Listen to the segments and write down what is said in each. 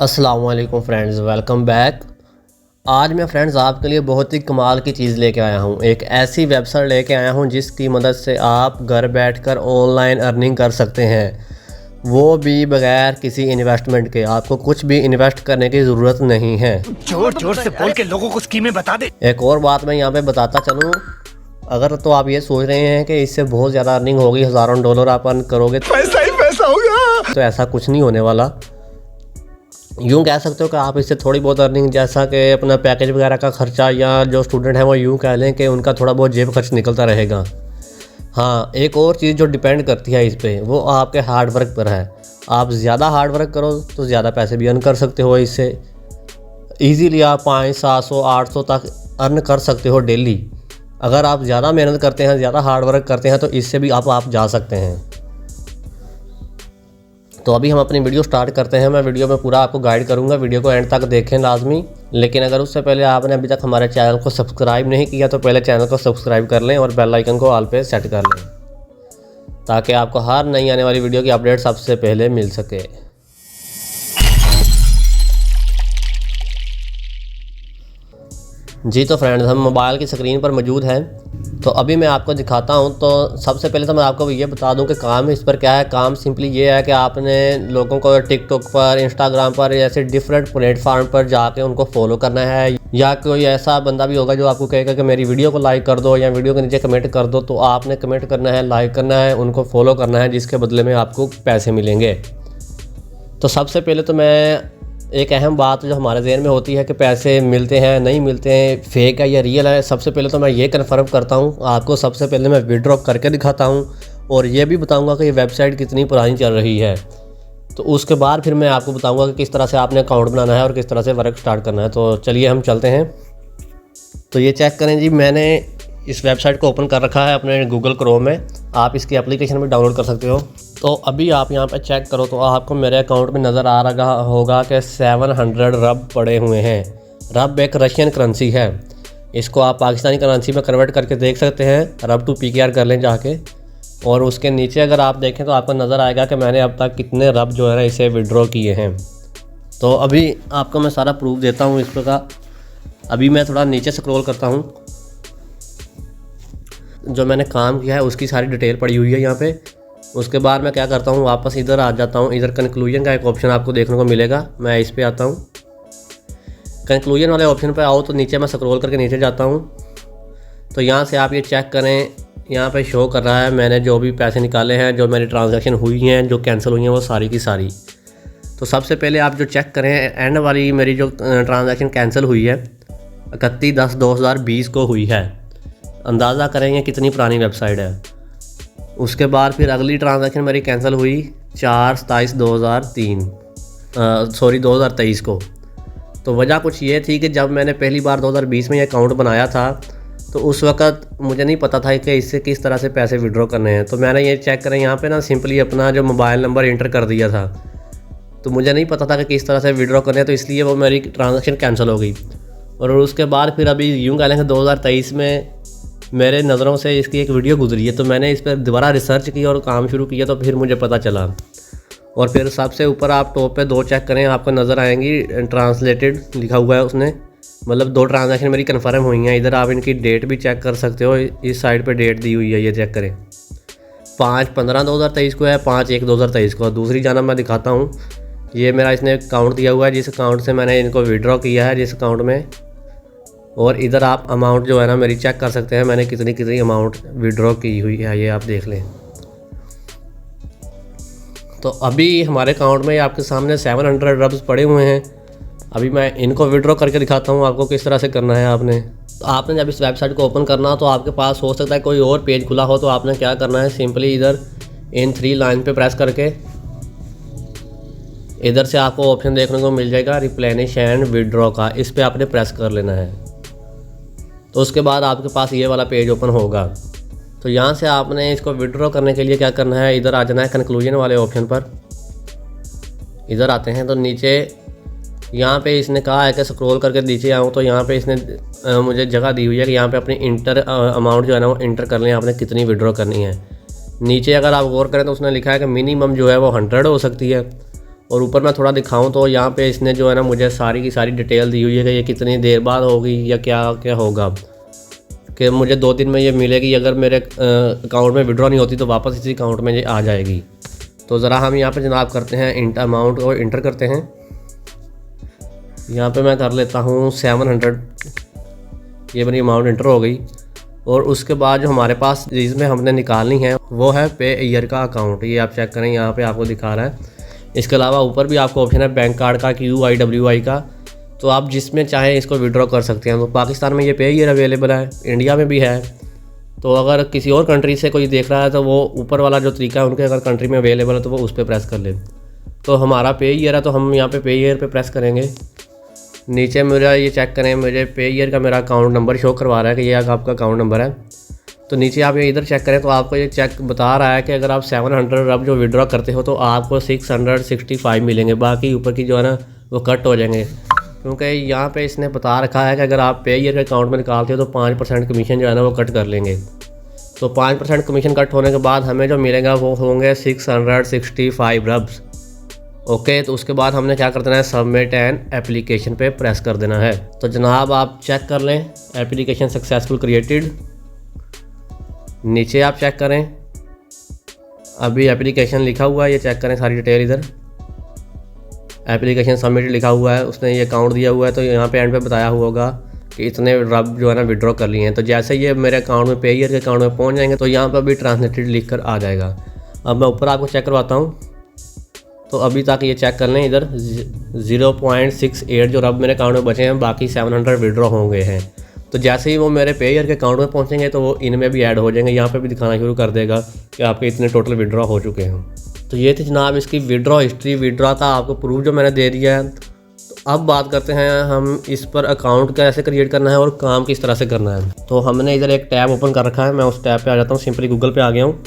अस्सलाम वालेकुम friends, welcome back. आज मैं फ्रेंड्स आपके लिए बहुत ही कमाल की चीज़ लेके आया हूँ। एक ऐसी वेबसाइट लेके आया हूँ जिसकी मदद से आप घर बैठकर ऑनलाइन अर्निंग कर सकते हैं, वो भी बगैर किसी इन्वेस्टमेंट के। आपको कुछ भी इन्वेस्ट करने की ज़रूरत नहीं है। जोर जोर से बोल के लोगों को स्कीमें बता दे। एक और बात मैं यहाँ पे बताता चलूँ, अगर तो आप ये सोच रहे हैं कि इससे बहुत ज़्यादा अर्निंग होगी, हज़ारों डॉलर आप अर्न करोगे, पैसा ही पैसा होगा, तो ऐसा कुछ नहीं होने वाला। यूँ कह सकते हो कि आप इससे थोड़ी बहुत अर्निंग, जैसा कि अपना पैकेज वगैरह का खर्चा, या जो स्टूडेंट हैं वो यूँ कह लें कि उनका थोड़ा बहुत जेब खर्च निकलता रहेगा। हाँ, एक और चीज़ जो डिपेंड करती है इस पर, वो आपके हार्ड वर्क पर है। आप ज़्यादा हार्ड वर्क करो तो ज़्यादा पैसे भी अर्न कर सकते हो। इससे ईज़िली आप 500, 700, 800 तक अर्न कर सकते हो डेली। अगर आप ज़्यादा मेहनत करते हैं, ज़्यादा हार्ड वर्क करते हैं, तो इससे भी आप जा सकते हैं। तो अभी हम अपनी वीडियो स्टार्ट करते हैं। मैं वीडियो में पूरा आपको गाइड करूंगा, वीडियो को एंड तक देखें लाजमी। लेकिन अगर उससे पहले आपने अभी तक हमारे चैनल को सब्सक्राइब नहीं किया तो पहले चैनल को सब्सक्राइब कर लें और बेल आइकन को ऑल पे सेट कर लें, ताकि आपको हर नई आने वाली वीडियो की अपडेट सबसे पहले मिल सके। जी तो फ्रेंड्स, हम मोबाइल की स्क्रीन पर मौजूद हैं। तो अभी मैं आपको दिखाता हूं। तो सबसे पहले तो मैं आपको ये बता दूं कि काम इस पर क्या है। काम सिंपली ये है कि आपने लोगों को टिकटॉक पर, इंस्टाग्राम पर, ऐसे डिफरेंट प्लेटफार्म पर जाके उनको फॉलो करना है। या कोई ऐसा बंदा भी होगा जो आपको कहेगा कि मेरी वीडियो को लाइक कर दो या वीडियो के नीचे कमेंट कर दो, तो आपने कमेंट करना है, लाइक करना है, उनको फॉलो करना है, जिसके बदले में आपको पैसे मिलेंगे। तो सबसे पहले तो मैं एक अहम बात जो हमारे ज़हन में होती है कि पैसे मिलते हैं नहीं मिलते हैं, फेक है या रियल है, सबसे पहले तो मैं ये कन्फर्म करता हूँ। आपको सबसे पहले मैं विड्रॉ करके दिखाता हूँ और ये भी बताऊँगा कि ये वेबसाइट कितनी पुरानी चल रही है। तो उसके बाद फिर मैं आपको बताऊँगा कि किस तरह से आपने अकाउंट बनाना है और किस तरह से वर्क स्टार्ट करना है। तो चलिए हम चलते हैं। तो ये चेक करें जी, मैंने इस वेबसाइट को ओपन कर रखा है अपने गूगल क्रोम में। आप इसकी एप्लीकेशन भी डाउनलोड कर सकते हो। तो अभी आप यहाँ पे चेक करो तो आपको मेरे अकाउंट में नज़र आ रहा होगा कि 700 रब पड़े हुए हैं। रब एक रशियन करेंसी है, इसको आप पाकिस्तानी करेंसी में कन्वर्ट करके देख सकते हैं। रब टू PKR कर लें जाके, और उसके नीचे अगर आप देखें तो आपको नज़र आएगा कि मैंने अब तक कितने रब जो है ना इसे विड्रॉ किए हैं। तो अभी आपको मैं सारा प्रूफ देता हूँ इस प्रकार। अभी मैं थोड़ा नीचे स्क्रॉल करता हूँ, जो मैंने काम किया है उसकी सारी डिटेल पड़ी हुई है यहाँ पे। उसके बाद मैं क्या करता हूँ, वापस इधर आ जाता हूँ। इधर कंक्लूजन का एक ऑप्शन आपको देखने को मिलेगा, मैं इस पे आता हूँ। कंक्लूजन वाले ऑप्शन पे आओ तो नीचे मैं स्क्रॉल करके नीचे जाता हूँ। तो यहाँ से आप ये चेक करें, यहाँ पे शो कर रहा है मैंने जो भी पैसे निकाले हैं, जो मेरी ट्रांजैक्शन हुई हैं, जो कैंसिल हुई हैं, वो सारी की सारी। तो सबसे पहले आप जो चेक करें, एंड वाली मेरी जो ट्रांजैक्शन कैंसिल हुई है 31/10/2020 को हुई है। अंदाज़ा करेंगे कितनी पुरानी वेबसाइट है। उसके बाद फिर अगली ट्रांजैक्शन मेरी कैंसिल हुई 4/27/2023 को। तो वजह कुछ ये थी कि जब मैंने पहली बार 2020 में ये अकाउंट बनाया था तो उस वक़्त मुझे नहीं पता था कि इससे किस तरह से पैसे विड्रॉ करने हैं। तो मैंने ये चेक करें यहाँ पे ना, सिंपली अपना जो मोबाइल नंबर इंटर कर दिया था। तो मुझे नहीं पता था कि किस तरह से विड्रॉ करने हैं, तो इसलिए वो मेरी ट्रांजैक्शन कैंसिल हो गई। और उसके बाद फिर अभी यूँ कह लें कि 2023 में मेरे नज़रों से इसकी एक वीडियो गुजरी है, तो मैंने इस पर दोबारा रिसर्च की और काम शुरू किया, तो फिर मुझे पता चला। और फिर सबसे ऊपर आप टॉप पे 2 चेक करें, आपको नज़र आएंगी ट्रांसलेटेड लिखा हुआ है उसने, मतलब 2 ट्रांजैक्शन मेरी कंफर्म हुई हैं। इधर आप इनकी डेट भी चेक कर सकते हो, इस साइड पे डेट दी हुई है, ये चेक करें। 5/15/2023 को है, 5/1/2023 को। दूसरी जानब मैं दिखाता हूँ, ये मेरा इसने अकाउंट दिया हुआ है, जिस अकाउंट से मैंने इनको विड्रॉ किया है, जिस अकाउंट में। और इधर आप अमाउंट जो है ना मेरी चेक कर सकते हैं, मैंने कितनी अमाउंट विड्रॉ की हुई है, ये आप देख लें। तो अभी हमारे अकाउंट में आपके सामने 700 रब्स पड़े हुए हैं। अभी मैं इनको विड्रॉ करके दिखाता हूँ आपको किस तरह से करना है। आपने जब इस वेबसाइट को ओपन करना हो तो आपके पास हो सकता है कोई और पेज खुला हो, तो आपने क्या करना है, सिंपली इधर इन 3 लाइन पे प्रेस करके इधर से आपको ऑप्शन देखने को मिल जाएगा रिप्लेनिश एंड विड्रॉ का, इस पर आपने प्रेस कर लेना है। तो उसके बाद आपके पास ये वाला पेज ओपन होगा। तो यहाँ से आपने इसको विड्रॉ करने के लिए क्या करना है, इधर आ जाना है कंक्लूजन वाले ऑप्शन पर। इधर आते हैं तो नीचे यहाँ पे इसने कहा है कि स्क्रॉल करके नीचे आऊँ, तो यहाँ पे इसने मुझे जगह दी हुई है कि यहाँ पे अपनी इंटर अमाउंट जो है ना वो इंटर कर लें, आपने कितनी विड्रॉ करनी है। नीचे अगर आप गौर करें तो उसने लिखा है कि मिनिमम जो है वो 100 हो सकती है और ऊपर मैं थोड़ा दिखाऊं तो यहाँ पे इसने जो है ना मुझे सारी की सारी डिटेल दी हुई है कि ये कितनी देर बाद होगी या क्या क्या होगा, कि मुझे 2 दिन में ये मिलेगी। अगर मेरे अकाउंट में विड्रॉ नहीं होती तो वापस इसी अकाउंट में ये आ जाएगी। तो ज़रा हम यहाँ पे जनाब करते हैं अमाउंट को इंटर करते हैं। यहाँ पे मैं कर लेता हूँ 700, ये मेरी अमाउंट इंटर हो गई। और उसके बाद जो हमारे पास जिसमें हमने निकालनी है वो है पे ईयर का अकाउंट। ये आप चेक करें, यहाँ पे आपको दिखा रहा है। इसके अलावा ऊपर भी आपको ऑप्शन है बैंक कार्ड का, QIWI का, तो आप जिसमें चाहें इसको विड्रॉ कर सकते हैं। तो पाकिस्तान में ये पे ईयर अवेलेबल है, इंडिया में भी है। तो अगर किसी और कंट्री से कोई देख रहा है तो वो ऊपर वाला जो तरीका है उनके अगर कंट्री में अवेलेबल है तो वो उस पर प्रेस कर ले। तो हमारा पे ईयर है तो हम यहाँ पे ईयर पे प्रेस करेंगे। नीचे मेरा ये चेक करें, मुझे पे ईयर का मेरा अकाउंट नंबर शो करवा रहा है कि ये आपका अकाउंट नंबर है। तो नीचे आप ये इधर चेक करें तो आपको ये चेक बता रहा है कि अगर आप 700 अब जो विड्रॉ करते हो तो आपको 665 मिलेंगे, बाकी ऊपर की जो है ना वो कट हो जाएंगे। क्योंकि यहाँ पे इसने बता रखा है कि अगर आप पे ईयर के अकाउंट में निकालते हो तो 5% कमीशन जो है ना वो कट कर लेंगे। तो 5% कमीशन कट होने के बाद हमें जो मिलेगा वो होंगे 665 रब्स। ओके, तो उसके बाद हमने क्या कर देना है, सबमिट एंड एप्लीकेशन पे प्रेस कर देना है। तो जनाब आप चेक कर लें, एप्लीकेशन सक्सेसफुल क्रिएटेड। नीचे आप चेक करें, अभी एप्लीकेशन लिखा हुआ है, ये चेक करें सारी डिटेल। इधर एप्लीकेशन सबमिट लिखा हुआ है, उसने ये अकाउंट दिया हुआ है। तो यहाँ पे एंड पे बताया हुआ होगा कि इतने रब जो है ना विड्रॉ कर लिए हैं। तो जैसे ये मेरे अकाउंट में पे ईयर के अकाउंट में पहुँच जाएंगे तो यहाँ पर भी ट्रांसलेटेड लिख कर आ जाएगा। अब मैं ऊपर आपको चेक करवाता हूँ। तो अभी तक ये चेक कर लें, इधर 0.68 जो रब मेरे अकाउंट में बचे हैं, बाकी 700 विड्रॉ हो गए हैं। तो जैसे ही वो मेरे पे ईयर के अकाउंट में पहुंचेंगे तो वो इनमें भी ऐड हो जाएंगे। यहाँ पे भी दिखाना शुरू कर देगा कि आपके इतने टोटल विड्रॉ हो चुके हैं। तो ये थी जनाब इसकी विड्रॉ हिस्ट्री, विड्रॉ का आपको प्रूफ जो मैंने दे दिया है। तो अब बात करते हैं हम इस पर अकाउंट कैसे क्रिएट करना है और काम किस तरह से करना है। तो हमने इधर एक टैब ओपन कर रखा है, मैं उस टैब पर आ जाता हूँ। सिंपली गूगल पर आ गया हूँ।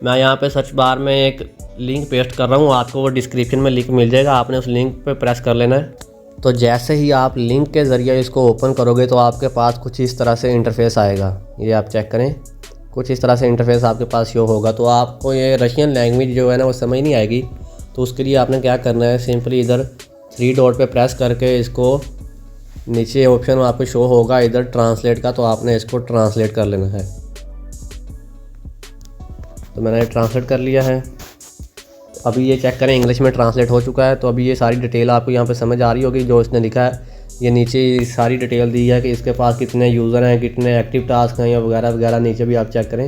मैं यहाँ पर सर्च बार में एक लिंक पेस्ट कर रहा हूँ, आपको वो डिस्क्रिप्शन में लिंक मिल जाएगा, आपने उस लिंक पे प्रेस कर लेना है। तो जैसे ही आप लिंक के ज़रिए इसको ओपन करोगे तो आपके पास कुछ इस तरह से इंटरफेस आएगा। ये आप चेक करें, कुछ इस तरह से इंटरफेस आपके पास शो होगा। तो आपको ये रशियन लैंग्वेज जो है ना वो समझ नहीं आएगी। तो उसके लिए आपने क्या करना है, सिंपली इधर 3 डॉट पे प्रेस करके इसको नीचे ऑप्शन आपको शो होगा इधर ट्रांसलेट का, तो आपने इसको ट्रांसलेट कर लेना है। तो मैंने ट्रांसलेट कर लिया है। अभी ये चेक करें, इंग्लिश में ट्रांसलेट हो चुका है। तो अभी ये सारी डिटेल आपको यहाँ पे समझ आ रही होगी जो इसने लिखा है। ये नीचे सारी डिटेल दी है कि इसके पास कितने यूज़र हैं, कितने एक्टिव टास्क हैं या वगैरह वगैरह। नीचे भी आप चेक करें,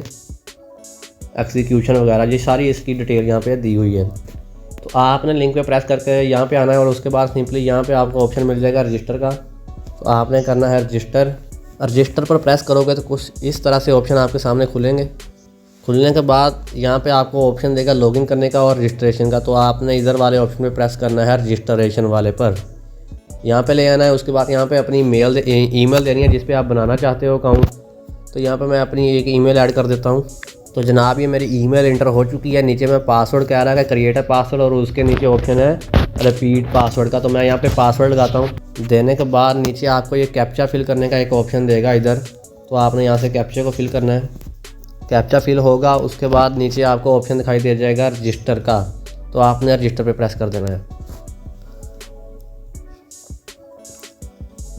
एक्सिक्यूशन वगैरह, ये सारी इसकी डिटेल यहाँ पे दी हुई है। तो आपने लिंक पे प्रेस करके यहाँ पे आना है और उसके बाद सिंपली यहाँ पे आपको ऑप्शन मिल जाएगा रजिस्टर का। तो आपने करना है रजिस्टर पर प्रेस करोगे तो कुछ इस तरह से ऑप्शन आपके सामने खुलेंगे। खुलने के बाद यहाँ पे आपको ऑप्शन देगा लॉगिन करने का और रजिस्ट्रेशन का। तो आपने इधर वाले ऑप्शन पे प्रेस करना है, रजिस्ट्रेशन वाले पर यहाँ पे ले आना है। उसके बाद यहाँ पे अपनी ईमेल देनी है जिस पे आप बनाना चाहते हो अकाउंट। तो यहाँ पे मैं अपनी एक ईमेल ऐड कर देता हूँ। तो जनाब ये मेरी ईमेल इंटर हो चुकी है। नीचे मैं पासवर्ड कह रहा है, क्रिएट पासवर्ड, और उसके नीचे ऑप्शन है रिपीट पासवर्ड का। तो मैं यहाँ पे पासवर्ड लगाता हूँ। देने के बाद नीचे आपको ये कैप्चा फिल करने का एक ऑप्शन देगा इधर। तो आपने यहाँ से कैप्चा को फिल करना है। कैप्चा फिल होगा, उसके बाद नीचे आपको ऑप्शन दिखाई दे जाएगा रजिस्टर का। तो आपने रजिस्टर पे प्रेस कर देना है।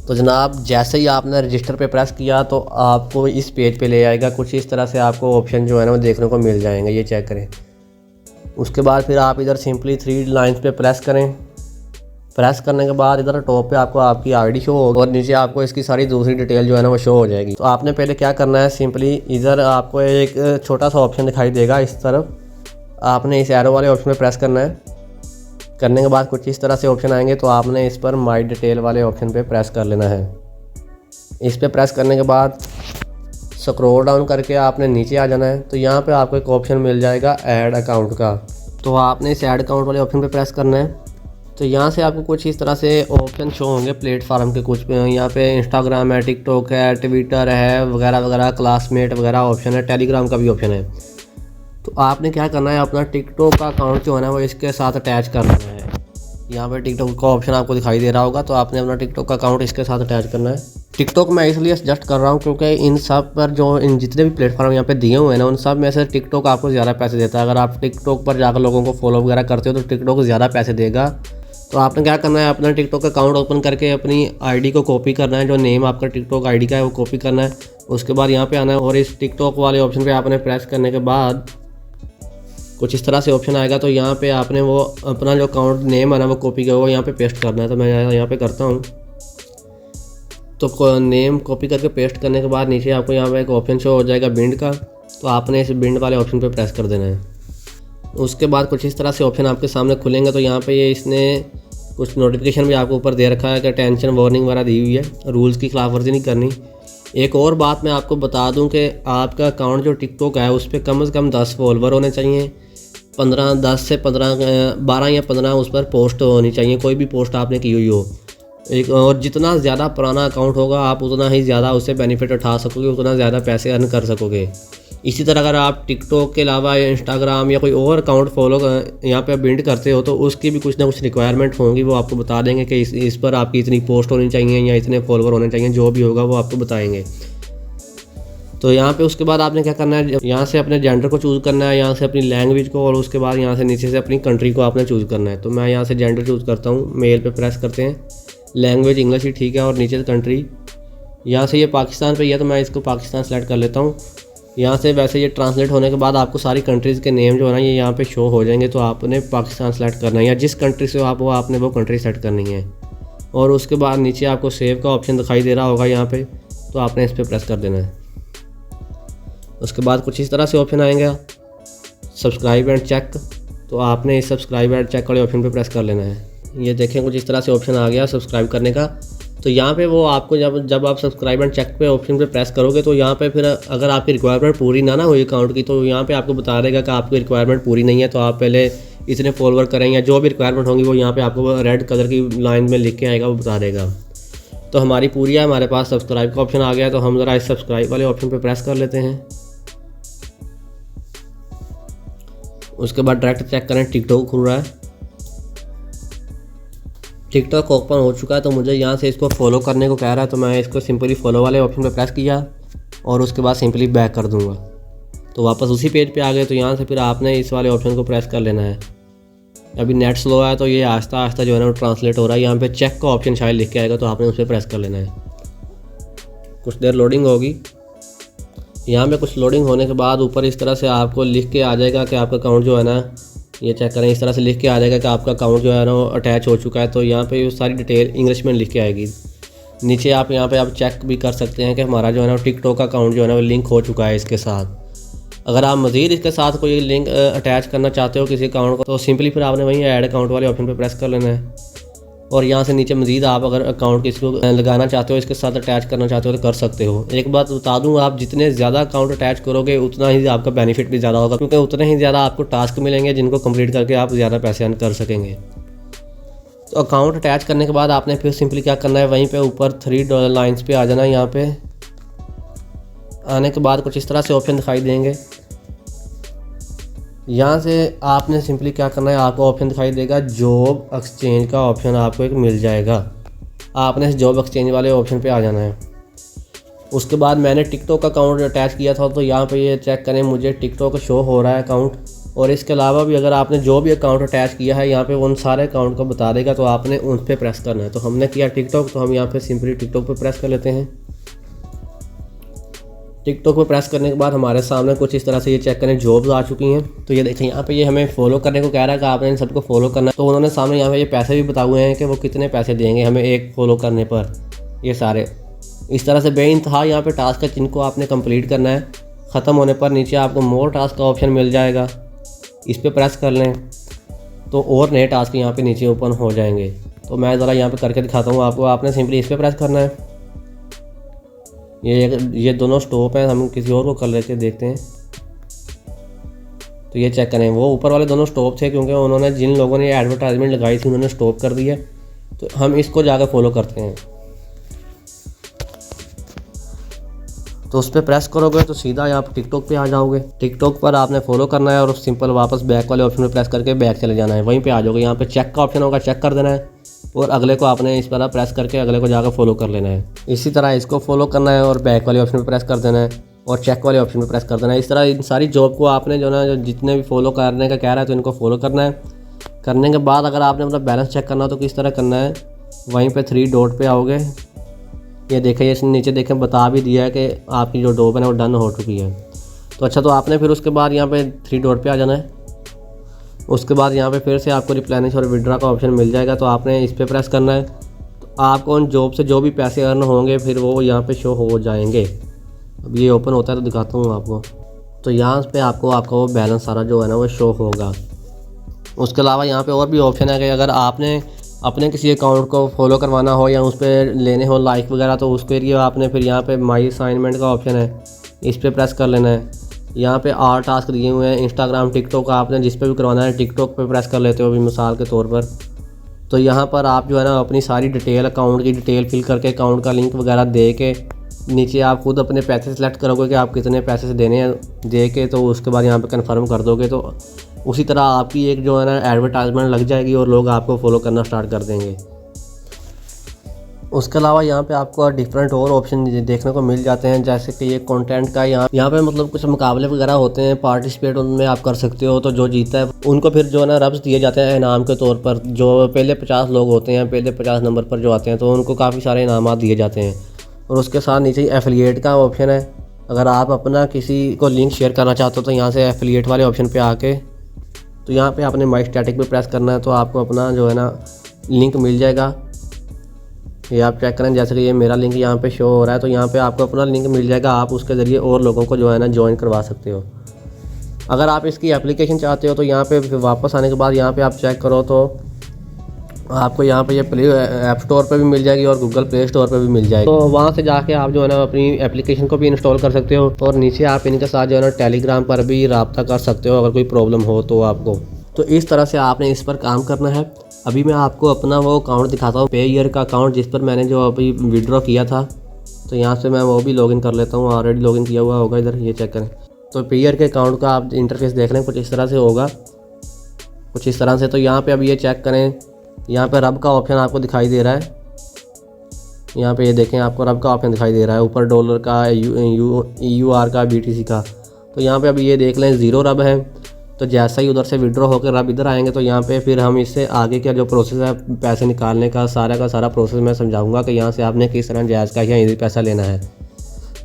तो जनाब जैसे ही आपने रजिस्टर पे प्रेस किया तो आपको इस पेज पे ले आएगा। कुछ इस तरह से आपको ऑप्शन जो है ना वो देखने को मिल जाएंगे, ये चेक करें। उसके बाद फिर आप इधर सिंपली 3 लाइन्स पे प्रेस करें। प्रेस करने के बाद इधर टॉप पे आपको आपकी आईडी शो होगी और नीचे आपको इसकी सारी दूसरी डिटेल जो है ना वो शो हो जाएगी। तो आपने पहले क्या करना है, सिंपली इधर आपको एक छोटा सा ऑप्शन दिखाई देगा इस तरफ। आपने इस एरो वाले ऑप्शन पे प्रेस करना है। करने के बाद कुछ इस तरह से ऑप्शन आएंगे। तो आपने इस पर माई डिटेल वाले ऑप्शन पे प्रेस कर लेना है। इस पर प्रेस करने के बाद स्क्रॉल डाउन करके आपने नीचे आ जाना है। तो यहाँ पे आपको एक ऑप्शन मिल जाएगा ऐड अकाउंट का। तो आपने इस ऐड अकाउंट वाले ऑप्शन पे प्रेस करना है। तो यहाँ से आपको कुछ इस तरह से ऑप्शन शो होंगे प्लेटफार्म के। कुछ यहाँ पे इंस्टाग्राम है, टिकटॉक है, ट्विटर है वगैरह वगैरह, क्लासमेट वगैरह ऑप्शन है, टेलीग्राम का भी ऑप्शन है। तो आपने क्या करना है, अपना टिकटॉक का अकाउंट जो है ना वो इसके साथ अटैच करना है। यहाँ पे टिकटॉक का ऑप्शन आपको दिखाई दे रहा होगा। तो आपने अपना टिकटॉक का अकाउंट इसके साथ अटैच करना है। टिकटॉक मैं इसलिए सजेस्ट कर रहा हूँ क्योंकि इन सब पर जो इन जितने भी प्लेटफॉर्म यहाँ पे दिए हुए हैं ना, उन सब में से टिकटॉक आपको ज़्यादा पैसे देता है। अगर आप टिकटॉक पर जाकर लोगों को फॉलो वगैरह करते हो तो टिकटॉक ज़्यादा पैसे देगा। तो आपने क्या करना है, अपना टिकटॉक अकाउंट ओपन करके अपनी आईडी को कॉपी करना है, जो नेम आपका टिकटॉक आईडी का है वो कॉपी करना है। उसके बाद यहाँ पे आना है और इस टिकटॉक वाले ऑप्शन पे आपने प्रेस करने के बाद कुछ इस तरह से ऑप्शन आएगा। तो यहाँ पे आपने वो अपना जो अकाउंट नेम है ना वो कॉपी किया वो यहाँ पे पेस्ट करना है। तो मैं यहाँ पे करता हूँ। तो नेम कॉपी करके पेस्ट करने के बाद नीचे आपको यहाँ पे एक ऑप्शन शो हो जाएगा बिंड का। तो आपने इस बिंड वाले ऑप्शन पे प्रेस कर देना है। उसके बाद कुछ इस तरह से ऑप्शन आपके सामने खुलेंगे। तो यहाँ पे ये इसने कुछ नोटिफिकेशन भी आपको ऊपर दे रखा है कि टेंशन वार्निंग वगैरह दी हुई है, रूल्स की खिलाफवर्जी नहीं करनी। एक और बात मैं आपको बता दूं कि आपका अकाउंट जो टिकटॉक है उस पर कम से कम 10 फॉलोवर होने चाहिए, 10 से 12 या 15 उस पर पोस्ट होनी चाहिए, कोई भी पोस्ट आपने की हुई हो। एक और जितना ज़्यादा पुराना अकाउंट होगा आप उतना ही ज़्यादा उससे बेनिफिट उठा सकोगे, उतना ज़्यादा पैसे अर्न कर सकोगे। इसी तरह अगर आप टिकटॉक के अलावा इंस्टाग्राम या कोई और अकाउंट फॉलो यहाँ पे बिल्ड करते हो तो उसकी भी कुछ ना कुछ रिक्वायरमेंट होंगी, वो आपको बता देंगे कि इस पर आपकी इतनी पोस्ट होनी चाहिए या इतने फॉलोवर होने चाहिए, जो भी होगा वो आपको बताएंगे। तो यहाँ पे उसके बाद आपने क्या करना है, यहाँ से अपने जेंडर को चूज़ करना है, यहाँ से अपनी लैंग्वेज को, और उसके बाद यहाँ से नीचे से अपनी कंट्री को आपने चूज़ करना है। तो मैं यहाँ से जेंडर चूज़ करता हूँ, मेल पे प्रेस करते हैं, लैंग्वेज इंग्लिश ही ठीक है, और नीचे से कंट्री, यहाँ से ये पाकिस्तान पे ही है तो मैं इसको पाकिस्तान सेलेक्ट कर लेता हूँ। यहाँ से वैसे ये ट्रांसलेट होने के बाद आपको सारी कंट्रीज़ के नेम जो है ना ये यहाँ पे शो हो जाएंगे। तो आपने पाकिस्तान सेलेक्ट करना है, या जिस कंट्री से हो आप आपने वो कंट्री सेलेक्ट करनी है। और उसके बाद नीचे आपको सेव का ऑप्शन दिखाई दे रहा होगा यहाँ पे, तो आपने इस पर प्रेस कर देना है। उसके बाद कुछ इस तरह से ऑप्शन आएंगे, सब्सक्राइब एंड चेक। तो आपने इस सब्सक्राइब एंड चेक वाले ऑप्शन पे प्रेस कर लेना है। ये देखें कुछ इस तरह से ऑप्शन आ गया सब्सक्राइब करने का। तो यहाँ पे वो आपको जब आप सब्सक्राइब एंड चेक पे ऑप्शन पे प्रेस करोगे तो यहाँ पे फिर अगर आपकी रिक्वायरमेंट पूरी ना हुई अकाउंट की, तो यहाँ पे आपको बता देगा कि आपकी रिक्वायरमेंट पूरी नहीं है, तो आप पहले इतने फॉलोवर करें, या जो भी रिक्वायरमेंट होंगी वो यहाँ पे आपको रेड कलर की लाइन में लिख के आएगा, वो बता देगा। तो हमारी पूरी है, हमारे पास सब्सक्राइब का ऑप्शन आ गया। तो हम ज़रा इस सब्सक्राइब वाले ऑप्शन पर प्रेस कर लेते हैं। उसके बाद डायरेक्ट चेक करें, टिकटॉक खुल रहा है, टिकटॉक ओपन हो चुका है। तो मुझे यहाँ से इसको फॉलो करने को कह रहा है, तो मैं इसको सिंपली फॉलो वाले ऑप्शन पे प्रेस किया और उसके बाद सिंपली बैक कर दूँगा। तो वापस उसी पेज पे आ गए। तो यहाँ से फिर आपने इस वाले ऑप्शन को प्रेस कर लेना है। अभी नेट स्लो है तो ये आहिस्ता आहिस्ता जो है ना वो ट्रांसलेट हो रहा है। यहाँ पे चेक का ऑप्शन शायद लिख के आएगा, तो आपने उस पर प्रेस कर लेना है। कुछ देर लोडिंग होगी। यहाँ पे कुछ लोडिंग होने के बाद ऊपर इस तरह से आपको लिख के आ जाएगा कि आपका अकाउंट जो है ना, ये चेक करें, इस तरह से लिख के आ जाएगा कि आपका अकाउंट जो है ना वो अटैच हो चुका है। तो यहाँ पे सारी डिटेल इंग्लिश में लिख के आएगी। नीचे आप यहाँ पे आप चेक भी कर सकते हैं कि हमारा जो है ना टिकटॉक का अकाउंट जो है ना वो लिंक हो चुका है इसके साथ। अगर आप मज़ीद इसके साथ कोई लिंक अटैच करना चाहते हो किसी अकाउंट को, तो सिंपली फिर आपने वहीं ऐड अकाउंट वाले ऑप्शन पर प्रेस कर लेना है। और यहाँ से नीचे मज़ीद आप अगर अकाउंट किसी को लगाना चाहते हो, इसके साथ अटैच करना चाहते हो तो कर सकते हो। एक बात बता दूँ, आप जितने ज़्यादा अकाउंट अटैच करोगे उतना ही आपका बेनिफिट भी ज़्यादा होगा, क्योंकि उतने ही ज़्यादा आपको टास्क मिलेंगे जिनको कंप्लीट करके आप ज़्यादा पैसे अर्न कर सकेंगे। तो अकाउंट अटैच करने के बाद आपने फिर सिंपली क्या करना है, वहीं पर ऊपर 3 लाइन्स पर आ जाना। यहाँ पर आने के बाद कुछ इस तरह से ऑप्शन दिखाई देंगे। यहाँ से आपने सिंपली क्या करना है, आपको ऑप्शन दिखाई देगा जॉब एक्सचेंज का ऑप्शन आपको एक मिल जाएगा। आपने इस जॉब एक्सचेंज वाले ऑप्शन पे आ जाना है। उसके बाद मैंने टिकटॉक अकाउंट अटैच किया था, तो यहाँ पे ये चेक करें, मुझे टिकटॉक शो हो रहा है अकाउंट। और इसके अलावा भी अगर आपने जो भी अकाउंट अटैच किया है यहाँ पे उन सारे अकाउंट को बता देगा, तो आपने उन पर प्रेस करना है। तो हमने किया टिकटॉक, तो हम यहाँ पर सिंपली टिकटॉक पर प्रेस कर लेते हैं। टिकटॉक पे प्रेस करने के बाद हमारे सामने कुछ इस तरह से ये चेक करें जॉब्स आ चुकी हैं। तो ये देखें यहाँ पे ये हमें फॉलो करने को कह रहा है कि आपने इन सबको फॉलो करना है। तो उन्होंने सामने यहाँ पे ये पैसे भी बताए हुए हैं कि वो कितने पैसे देंगे हमें एक फॉलो करने पर। ये सारे इस तरह से बेइंतहा यहाँ पे टास्क है जिनको आपने कंप्लीट करना है। ख़त्म होने पर नीचे आपको मोर टास्क का ऑप्शन मिल जाएगा, इस पर प्रेस कर लें तो और नए टास्क यहाँ पर नीचे ओपन हो जाएंगे। तो मैं ज़रा यहाँ पर करके दिखाता हूँ आपको। आपने सिंपली इस पर प्रेस करना है। ये दोनों स्टॉप हैं, हम किसी और को कर लेके देखते हैं। तो ये चेक करें, वो ऊपर वाले दोनों स्टॉप थे क्योंकि उन्होंने जिन लोगों ने एडवर्टाइजमेंट लगाई थी उन्होंने स्टॉप कर दी है। तो हम इसको जाकर फॉलो करते हैं। तो उस पर प्रेस करोगे तो सीधा आप टिकटॉक पे आ जाओगे। टिकटॉक पर आपने फॉलो करना है और सिंपल वापस बैक वाले ऑप्शन पर प्रेस करके बैक चले जाना है, वहीं पे आ जाओगे। यहाँ पे चेक का ऑप्शन होगा, चेक कर देना है। और अगले को आपने इस पर प्रेस करके अगले को जाकर फॉलो कर लेना है। इसी तरह इसको फॉलो करना है और बैक वाले ऑप्शन पर प्रेस कर देना है और चेक वाले ऑप्शन पर प्रेस कर देना है। इस तरह इन सारी जॉब को आपने जो ना जो जितने भी फॉलो करने का कह रहा है तो इनको फॉलो करना है। करने के बाद अगर आपने अपना बैलेंस चेक करना हो तो किस तरह करना है, वहीं पे 3 डॉट पे आओगे। ये देखें, ये नीचे देखें बता भी दिया है कि आपकी जो जॉब है ना वो डन हो चुकी है। तो अच्छा, तो आपने फिर उसके बाद यहाँ पे 3 डॉट पे आ जाना है। उसके बाद यहाँ पे फिर से आपको रिप्लेनिश और विड्रॉ का ऑप्शन मिल जाएगा, तो आपने इस पर प्रेस करना है। तो आपको उन जॉब से जो भी पैसे अर्न होंगे फिर वो यहाँ पे शो हो जाएंगे। अब ये ओपन होता है तो दिखाता हूँ आपको। तो यहाँ पे आपको आपका वो बैलेंस सारा जो है ना वो शो होगा। उसके अलावा यहाँ पे और भी ऑप्शन है कि अगर आपने अपने किसी अकाउंट को फॉलो करवाना हो या उस पर लेने हो लाइक वगैरह, तो उसके लिए आपने फिर यहाँ पे माई असाइनमेंट का ऑप्शन है, इस पर प्रेस कर लेना है। यहाँ पे 8 टास्क दिए हुए हैं, इंस्टाग्राम, टिकटॉक, आपने जिस पे भी करवाना है टिकटॉक पे प्रेस कर लेते हो अभी मिसाल के तौर पर। तो यहाँ पर आप जो है ना अपनी सारी डिटेल, अकाउंट की डिटेल फिल करके अकाउंट का लिंक वगैरह दे के नीचे आप खुद अपने पैसे सेलेक्ट करोगे कि आप कितने पैसे से देने हैं, दे के तो उसके बाद यहाँ पे कंफर्म कर दोगे। तो उसी तरह आपकी एक जो है ना एडवर्टाइजमेंट लग जाएगी और लोग आपको फॉलो करना स्टार्ट कर देंगे। उसके अलावा यहाँ पे आपको डिफरेंट और ऑप्शन देखने को मिल जाते हैं, जैसे कि ये कंटेंट का यहाँ पे मतलब कुछ मुकाबले वगैरह होते हैं, पार्टिसिपेट उनमें आप कर सकते हो। तो जो जीता है उनको फिर जो है ना रब्स दिए जाते हैं इनाम के तौर पर। जो पहले 50 लोग होते हैं, पहले 50 नंबर पर जो आते हैं तो उनको काफ़ी सारे इनाम दिए जाते हैं। और उसके साथ नीचे एफिलिएट का ऑप्शन है, अगर आप अपना किसी को लिंक शेयर करना चाहते हो तो यहाँ से एफिलिएट वाले ऑप्शन पर आके तो यहाँ पे आपने माई स्टैटिक पे प्रेस करना है, तो आपको अपना जो है ना लिंक मिल जाएगा। ये आप चेक करें, जैसे कि ये मेरा लिंक यहाँ पे शो हो रहा है, तो यहाँ पे आपको अपना लिंक मिल जाएगा। आप उसके ज़रिए और लोगों को जो है ना ज्वाइन करवा सकते हो। अगर आप इसकी एप्लीकेशन चाहते हो तो यहाँ पे वापस आने के बाद यहाँ पे आप चेक करो तो आपको यहाँ पे ये प्ले ऐप स्टोर पे भी मिल जाएगी और गूगल प्ले स्टोर पे भी मिल जाएगी। तो वहाँ से जाके आप जो है ना अपनी एप्लीकेशन को भी इंस्टॉल कर सकते हो और नीचे आप इनके साथ जो है ना टेलीग्राम पर भी रब्ता कर सकते हो अगर कोई प्रॉब्लम हो तो आपको। तो इस तरह से आपने इस पर काम करना है। अभी मैं आपको अपना वो अकाउंट दिखाता हूँ, पेयर का अकाउंट, जिस पर मैंने जो अभी विड्रॉ किया था। तो यहाँ से मैं वो भी लॉगिन कर लेता हूँ, ऑलरेडी लॉगिन किया हुआ होगा इधर, ये चेक करें। तो पेयर के अकाउंट का आप इंटरफेस देख लें, कुछ इस तरह से होगा, कुछ इस तरह से। तो यहाँ पे अब ये चेक करें, यहाँ पे रब का ऑप्शन आपको दिखाई दे रहा है। यहाँ पे ये देखें, आपको रब का ऑप्शन दिखाई दे रहा है, ऊपर डॉलर का, EUR का, BTC का। तो यहाँ पे अब ये देख लें 0 रब है। तो जैसा ही उधर से विड्रॉ होकर रब इधर आएंगे तो यहाँ पे फिर हम इससे आगे का जो प्रोसेस है पैसे निकालने का सारा प्रोसेस मैं समझाऊंगा कि यहाँ से आपने किस तरह जायज़ का या इजी पैसा लेना है।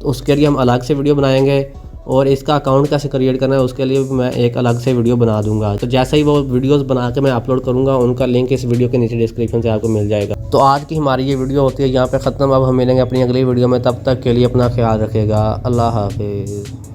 तो उसके लिए हम अलग से वीडियो बनाएंगे और इसका अकाउंट कैसे क्रिएट करना है उसके लिए मैं एक अलग से वीडियो बना दूंगा। तो जैसे ही वो वीडियोस बना के मैं अपलोड करूंगा उनका लिंक इस वीडियो के नीचे डिस्क्रिप्शन से आपको मिल जाएगा। तो आज की हमारी ये वीडियो होती है यहाँ पे ख़त्म। अब हम मिलेंगे अपनी अगली वीडियो में, तब तक के लिए अपना ख्याल रखिएगा। अल्लाह हाफिज़।